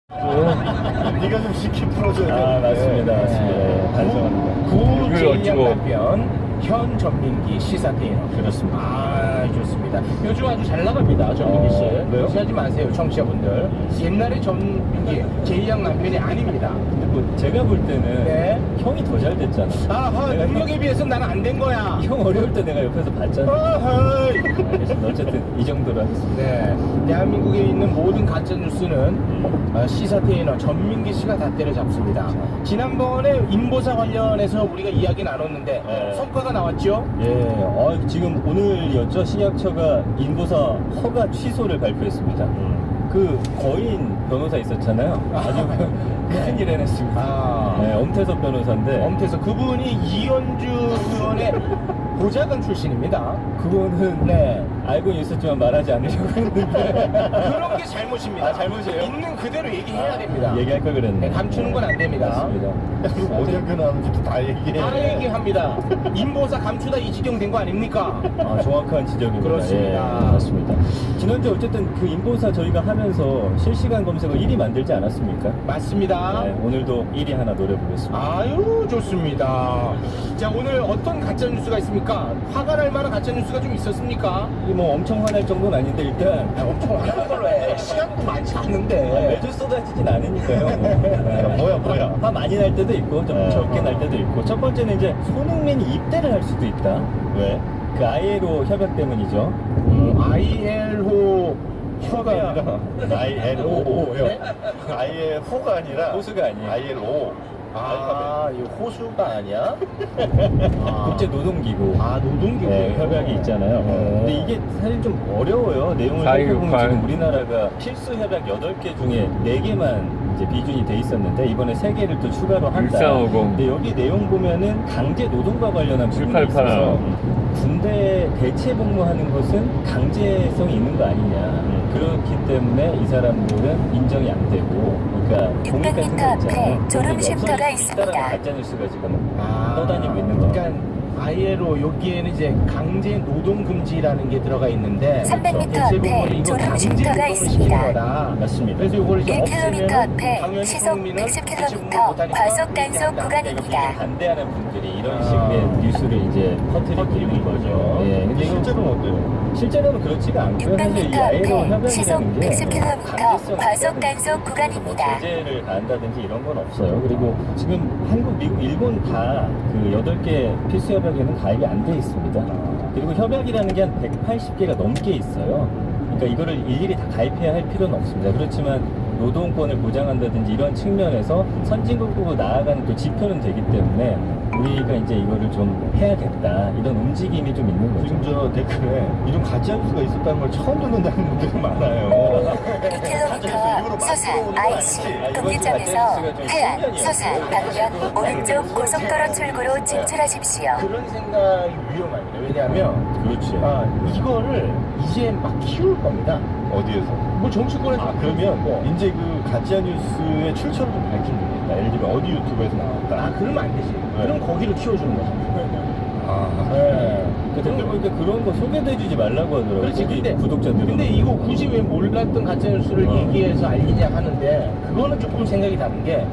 네가 좀 쉽게 풀어줘야 돼. 아, 맞습니다. 맞습니다. 반성합니다. 구제이양 남편 현 전민기 시사 테이너. 그렇습니다. 아, 좋습니다. 요즘 아주 잘 나갑니다, 전민기 씨. 왜요? 무시하지 마세요, 청취자분들. 옛날에 전민기 제이양 남편이 아닙니다. 근데 뭐 제가 볼 때는 네. 형이 더 잘 됐잖아. 아하, 내가 능력에 비해서는 나는 안 된 거야. 형 어려울 때 내가 옆에서 봤잖아. 아하. 알겠습니다. 어쨌든 이 정도로 하겠습니다. 네, 대한민국에 있는 모든 가짜 뉴스는 시사 테이너 전민기 씨가 다 때려잡습니다. 지난번에 인보사 관련해서 우리가 이야기 나눴는데 네. 성과가 나왔죠? 예, 지금 오늘이었죠. 식약처가 인보사 허가 취소를 발표했습니다. 그 거인 변호사 있었잖아요. 아주 큰일 해냈습니다. 아, 네, 엄태섭 변호사인데 엄태서 그분이 이현주 의원의 보좌관 출신입니다. 그거는 네, 알고는 있었지만 말하지 않으려고 했는데 그런 게 잘못입니다. 아, 잘못이에요? 있는 그대로 얘기해야 됩니다. 얘기할 걸 그랬네. 네, 감추는 건 안 됩니다. 맞습니다. 그럼 어디 학교 나왔는지도 다 얘기해. 다 얘기합니다. 인보사 감추다 이지경 된 거 아닙니까? 아, 정확한 지적입니다. 그렇습니다. 예, 맞습니다. 지난주에 어쨌든 그 인보사 저희가 하면서 실시간 검색어 1위 만들지 않았습니까? 맞습니다. 네, 오늘도 1위 하나 노려보겠습니다. 아유, 좋습니다. 자, 오늘 어떤 가짜 뉴스가 있습니까? 화가 날 만한 가짜 뉴스가 좀 있었습니까? 이 뭐 엄청 화날 정도는 아닌데 일단 엄청 화나는 걸로 해. 시간도 많지 않은데. 매주 쏟아지진 않으니까요. 네. 뭐야. 화 많이 날 때도 있고 좀 적게 날 때도 있고. 첫 번째는 이제 손흥민이 입대를 할 수도 있다. 왜? 그 ILO 협약 때문이죠. ILO 호가 아니라 ILO요. 네? ILO가 아니라 호수가 아니에요. ILO. 아, 이 호수가 아니야? 국제 노동기구. 아, 노동기구. 네, 협약이 있잖아요. 근데 이게 사실 좀 어려워요. 내용을 살펴보면 4.6.8. 지금 우리나라가 필수 협약 8개 중에 4개만 이제 비준이 돼 있었는데 이번에 3개를 또 추가로 한다. 1450. 근데 여기 내용 보면은 강제 노동과 관련한 부분이 788. 있어서 군대 대체 복무하는 것은 강제성이 있는 거 아니냐. 그렇기 때문에 이 사람들은 인정이 안 되고, 그러니까 600m 앞에 졸음 쉼터가 있습니다. 가짜 뉴스가 지금 떠다니고 있는 거. 그러니까 ILO 여기에는 이제 강제 노동 금지라는 게 들어가 있는데 300m 대체 앞에 보면 이거 졸음 강제 쉼터가 노동을 있습니다. 시키는 거다. 맞습니다. 그래서 이걸 이제 1km 없애면 앞에 당연히 시속 국민은 110km 과속 단속 구간입니다. 반대하는 분들이 이런 식의 뉴스를 이제 퍼뜨리는 거죠. 예, 근데 이거 실제로는 어때요? 실제로는 그렇지가 않고요. 사실 600m 이 ILO 앞에 시속 협약이라는 게 110km 강제성 과속 단속 구간입니다. 제재를 가한다든지 이런 건 없어요. 그리고 지금 한국, 미국, 일본 다 그 8개 필수 협약에는 가입이 안 돼 있습니다. 그리고 협약이라는 게 한 180개가 넘게 있어요. 그러니까 이거를 일일이 다 가입해야 할 필요는 없습니다. 그렇지만 노동권을 보장한다든지 이런 측면에서 선진국으로 나아가는 또 지표는 되기 때문에 우리가 이제 이거를 좀 해야겠다 이런 움직임이 좀 있는 거죠. 지금 저 댓글에 이런 가짜 뉴스가 있었다는 걸 처음 듣는다는 분들이 많아요. 2km 서산 IC 동기점에서 해안 서산 방면 오른쪽 고속도로 출구로 진출하십시오. 그런 생각이 위험합니다. 왜냐하면 그렇죠. 이거를 이제 막 키울 겁니다. 어디에서? 뭐 정치권에서 그러면 이제 그 가짜 뉴스의 출처를 좀 밝히면 되겠다. 예를 들면 어디 유튜브에서 나왔다. 그러면 안 되지. 그럼 거기를 키워주는 거죠. 아, 그 댓글 보니까 그런 거 소개해주지 말라고 하더라고요. 그렇지. 거기 근데 구독자들은. 근데 이거 굳이 왜 몰랐던 가짜 뉴스를 얘기해서 알리냐 하는데 그거는 조금 생각이 다른 게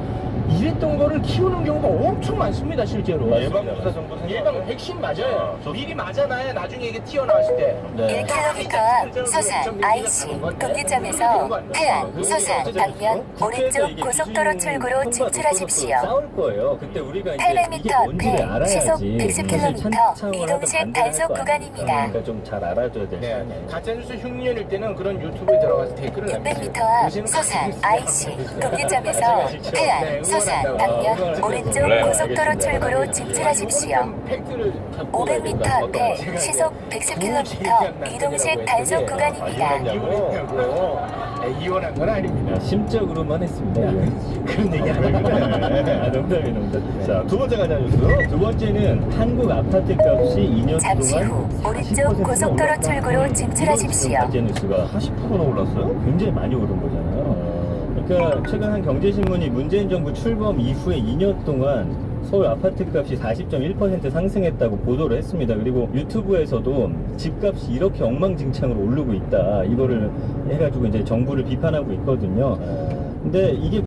이랬던 거를 키우는 경우가 엄청 많습니다, 실제로. 예방주사 정도 생각. 예방 백신 맞아요. 미리 맞아놔야 나중에 이게 튀어나왔을 때. 네. 1km 앞 서산 IC 동기점에서 해안 서산 방면 오른쪽 고속도로 출구로 진출하십시오. 싸울 거예요. 그때 우리가 이제 800m 이게 뭔지를 앞에 알아야지. 시속 사실 110km 찬성을 이동식 하든 반대를 단속 할 거 아니에요. 구간입니다. 그러니까 좀 잘 알아줘야 될 네. 거 가짜뉴스 흉년일 때는 그런 유튜브에 들어가서 댓글을 600m 앞 서산 IC 동기점에서 해안 서산 방면 오른쪽 고속도로 출구로 진출하십시오. 500m 앞에 시속 110km 이동식 단속 구간입니다. 이혼한 건 아닙니다. 심적으로만 했습니다. 그런 얘기 안 합니다. 농담이. 자, 두 번째 가짜 뉴스. 두 번째는 한국 아파트 값이 2년 잠시 후 동안 오른쪽 40% 고속도로 올랐다. 출구로 진출하십시오. 가짜 뉴스가 40%나 올랐어요? 굉장히 많이 오른 거잖아요. 그러니까 최근 한 경제신문이 문재인 정부 출범 이후에 2년 동안 서울 아파트 값이 40.1% 상승했다고 보도를 했습니다. 그리고 유튜브에서도 집값이 이렇게 엉망진창으로 오르고 있다. 이거를 해가지고 이제 정부를 비판하고 있거든요. 근데 이게